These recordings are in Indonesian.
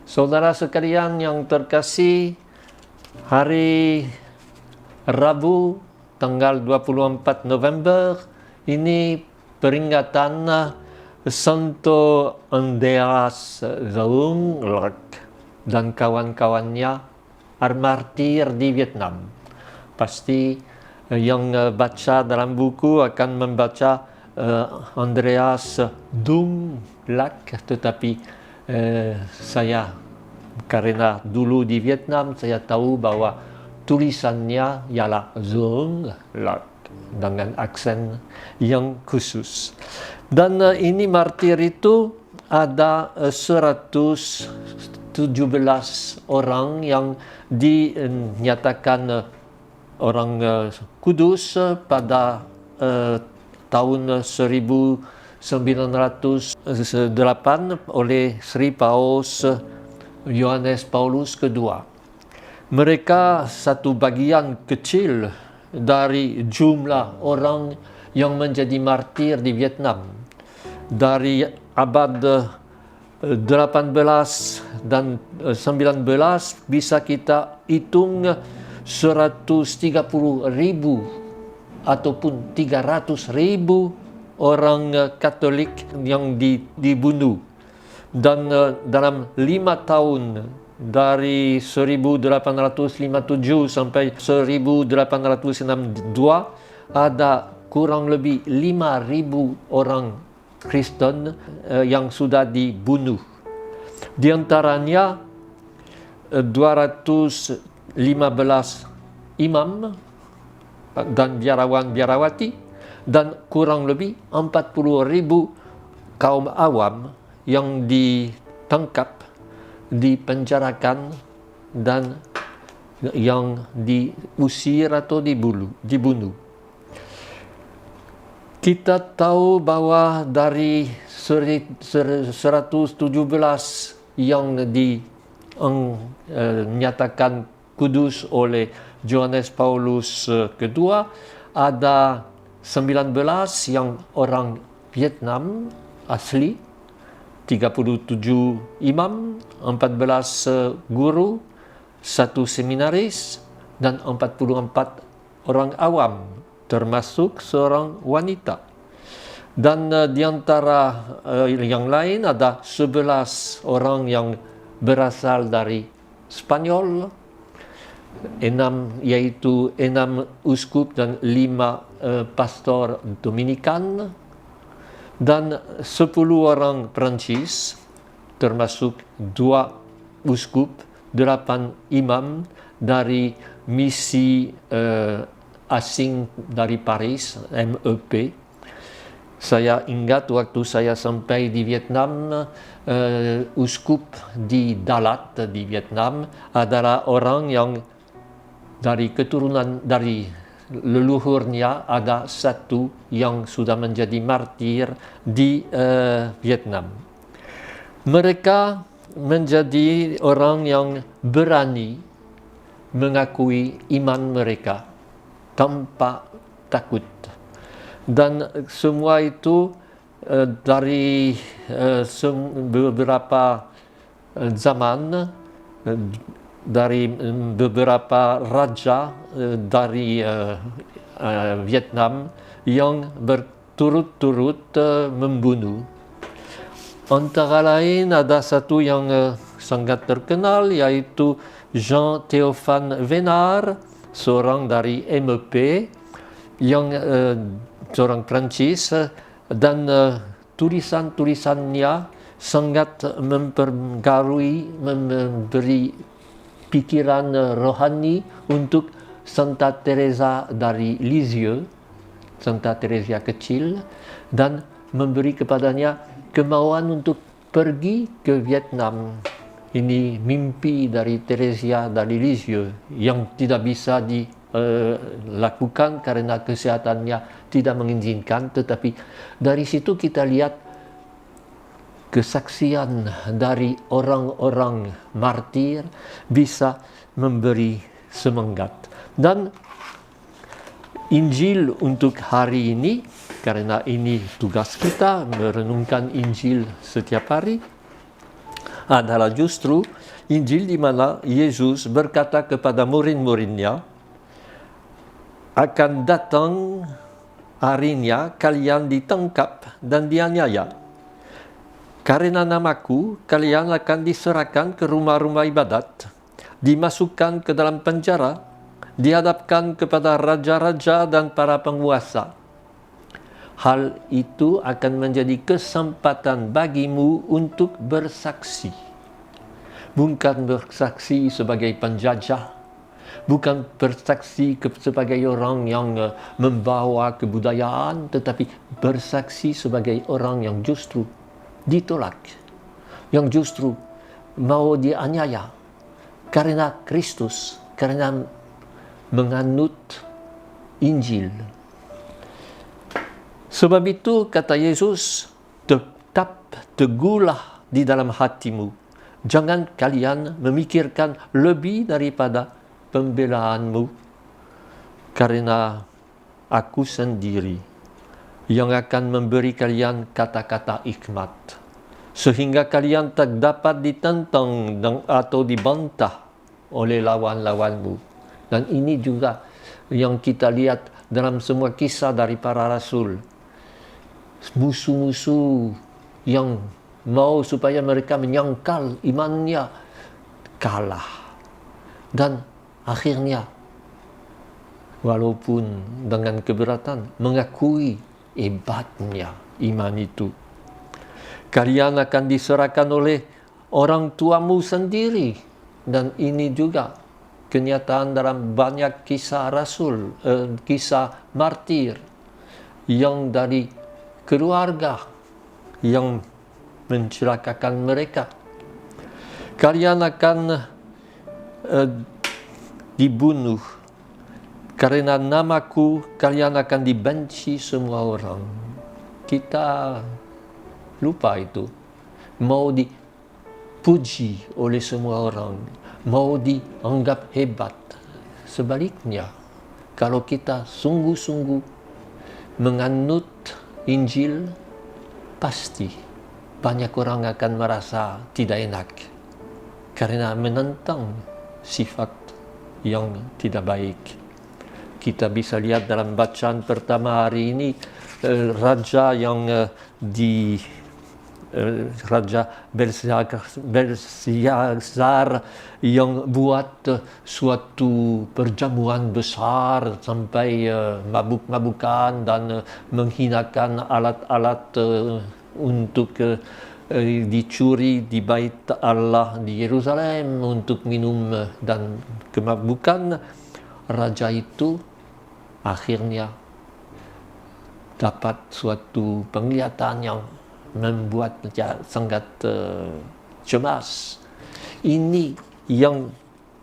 Saudara sekalian yang terkasih, hari Rabu tanggal 24 November ini peringatan Santo Andreas Zaunglert dan kawan-kawannya martir di Vietnam. Pasti yang baca dalam buku akan membaca Andreas Zaunglert, tetapi saya karena dulu di Vietnam saya tahu bahwa tulisannya ialah Zaunglert dengan aksen yang khusus. Dan ini martir itu ada 117 orang yang dinyatakan orang kudus pada tahun 1908 oleh Sri Paus Yohanes Paulus II. Mereka satu bagian kecil dari jumlah orang yang menjadi martir di Vietnam. Dari abad 18 dan 19 bisa kita hitung 130.000 ataupun 300.000 orang Katolik yang dibunuh. Dan dalam 5 tahun dari 1857 sampai 1862 ada kurang lebih 5.000 orang Kristen yang sudah dibunuh. Di antaranya 215 imam dan biarawan-biarawati dan kurang lebih 40.000 kaum awam yang ditangkap, dipenjarakan dan yang diusir atau dibunuh. Kita tahu bahwa dari 117 yang dinyatakan kudus oleh Yohanes Paulus II, ada 19 yang orang Vietnam asli, 37 imam, 14 guru, 1 seminaris, dan 44 orang awam, termasuk seorang wanita. Dan di antara yang lain ada 11 orang yang berasal dari Spanyol, 6 uskup dan 5 pastor Dominikan, dan 10 orang Perancis, termasuk 2 uskup, 8 imam dari misi asing dari Paris, MEP. Saya ingat waktu saya sampai di Vietnam, uskup di Dalat di Vietnam adalah orang yang dari keturunan, dari leluhurnya ada satu yang sudah menjadi martir di Vietnam. Mereka menjadi orang yang berani mengakui iman mereka tanpa takut. Dan semua itu dari beberapa zaman, dari beberapa raja dari Vietnam yang berturut-turut membunuh. Antara lain ada satu yang sangat terkenal, yaitu Jean-Théophane Vénard, seorang dari MEP, yang seorang Prancis, dan tulisan-tulisannya sangat mempengaruhi, memberi pikiran rohani untuk Santa Teresa dari Lisieux, Santa Teresa kecil, dan memberi kepadanya kemauan untuk pergi ke Vietnam. Ini mimpi dari Teresa dari Lisieux yang tidak bisa dilakukan karena kesehatannya tidak mengizinkan, tetapi dari situ kita lihat kesaksian dari orang-orang martir bisa memberi semangat. Dan Injil untuk hari ini, karena ini tugas kita merenungkan Injil setiap hari, adalah justru Injil di mana Yesus berkata kepada murid-muridnya, akan datang harinya kalian ditangkap dan dianiaya. Karena namaku, kalian akan diserahkan ke rumah-rumah ibadat, dimasukkan ke dalam penjara, dihadapkan kepada raja-raja dan para penguasa. Hal itu akan menjadi kesempatan bagimu untuk bersaksi. Bukan bersaksi sebagai penjajah, bukan bersaksi sebagai orang yang membawa kebudayaan, tetapi bersaksi sebagai orang yang justru ditolak, yang justru mau dianiaya karena Kristus, karena menganut Injil. Sebab itu kata Yesus, tetap teguhlah di dalam hatimu. Jangan kalian memikirkan lebih daripada pembelaanmu, karena aku sendiri yang akan memberi kalian kata-kata hikmat, sehingga kalian tak dapat ditentang atau dibantah oleh lawan-lawanmu. Dan ini juga yang kita lihat dalam semua kisah dari para rasul. Musuh-musuh yang mau supaya mereka menyangkal imannya kalah. Dan akhirnya, walaupun dengan keberatan, mengakui hebatnya iman itu. Kalian akan diserahkan oleh orang tuamu sendiri. Dan ini juga kenyataan dalam banyak kisah rasul, kisah martir yang dari keluarga yang mencelakakan mereka. Kalian akan dibunuh. Karena namaku, kalian akan dibenci semua orang. Kita lupa itu. Mau dipuji oleh semua orang, mau dianggap hebat. Sebaliknya, kalau kita sungguh-sungguh menganut Injil, pasti banyak orang akan merasa tidak enak karena menentang sifat yang tidak baik. Kita bisa lihat dalam bacaan pertama hari ini, raja yang Raja Belshazzar yang buat suatu perjamuan besar sampai mabuk-mabukan dan menghinakan alat-alat untuk dicuri di bait Allah di Yerusalem untuk minum dan kemabukan. Raja itu akhirnya dapat suatu penglihatan yang membuat dia sangat cemas. Ini yang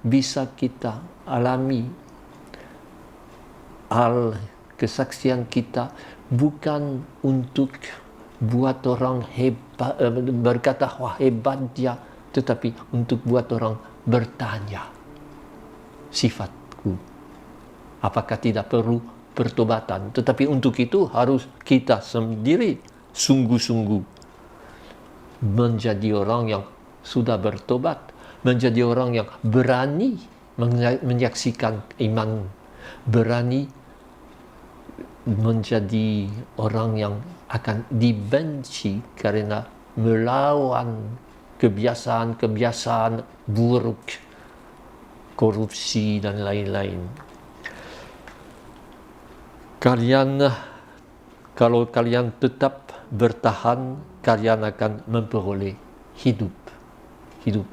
bisa kita alami. Hal kesaksian kita bukan untuk buat orang hebat, berkata wah hebat dia, tetapi untuk buat orang bertanya, sifatku apakah tidak perlu pertobatan? Tetapi untuk itu harus kita sendiri sungguh-sungguh menjadi orang yang sudah bertobat, menjadi orang yang berani menyaksikan iman, berani menjadi orang yang akan dibenci karena melawan kebiasaan-kebiasaan buruk, korupsi dan lain-lain. Kalau kalian tetap bertahan, kalian akan memperoleh hidup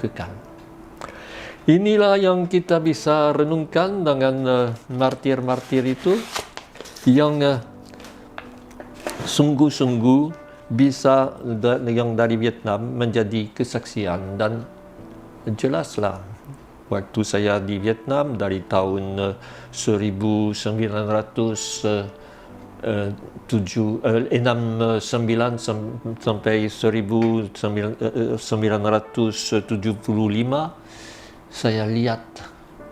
kekal. Inilah yang kita bisa renungkan dengan martir-martir itu yang sungguh-sungguh bisa yang dari Vietnam menjadi kesaksian. Dan jelaslah waktu saya di Vietnam dari tahun 1969 sampai 1975, saya lihat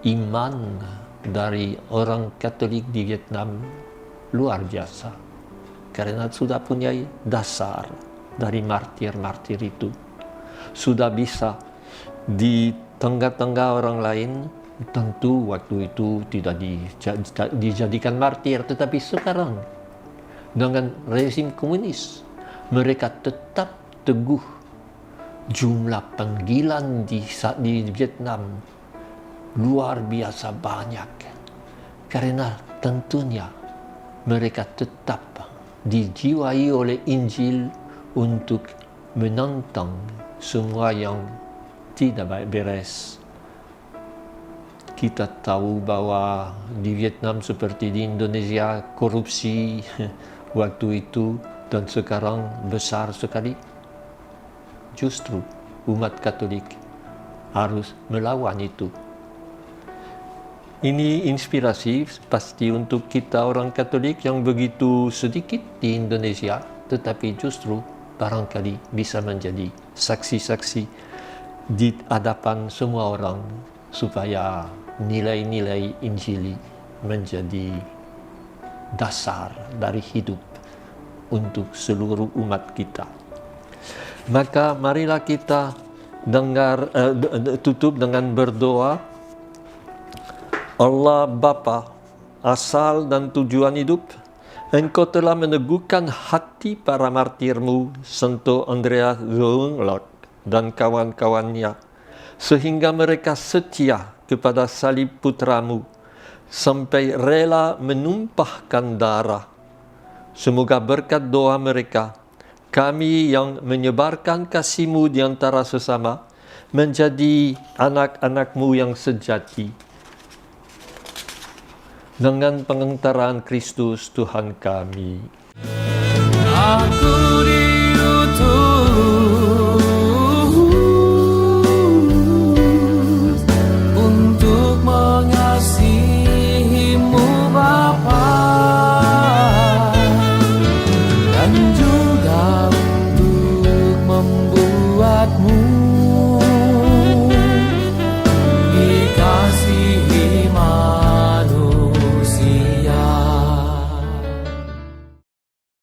iman dari orang Katolik di Vietnam luar biasa, karena sudah punya dasar dari martir-martir itu. sudah bisa di tengah-tengah orang lain. Tentu waktu itu tidak dijadikan martir, tetapi sekarang dengan rezim komunis mereka tetap teguh. Jumlah panggilan di Vietnam luar biasa banyak, karena tentunya mereka tetap dijiwai oleh Injil untuk menentang semua yang tidak baik beres. Kita tahu bahwa di Vietnam seperti di Indonesia korupsi waktu itu dan sekarang besar sekali. Justru umat Katolik harus melawan itu. Ini inspirasi pasti untuk kita orang Katolik yang begitu sedikit di Indonesia, tetapi justru barangkali bisa menjadi saksi-saksi di hadapan semua orang, supaya nilai-nilai Injili menjadi dasar dari hidup untuk seluruh umat kita. Maka marilah kita tutup dengan berdoa. Allah Bapa, asal dan tujuan hidup, Engkau telah meneguhkan hati para martirmu, Santo Andreas Zoenlock dan kawan-kawannya, sehingga mereka setia kepada salib putramu, sampai rela menumpahkan darah. Semoga berkat doa mereka, kami yang menyebarkan kasih-Mu di antara sesama, menjadi anak-anak-Mu yang sejati. Dengan pengantaran Kristus Tuhan kami. Aku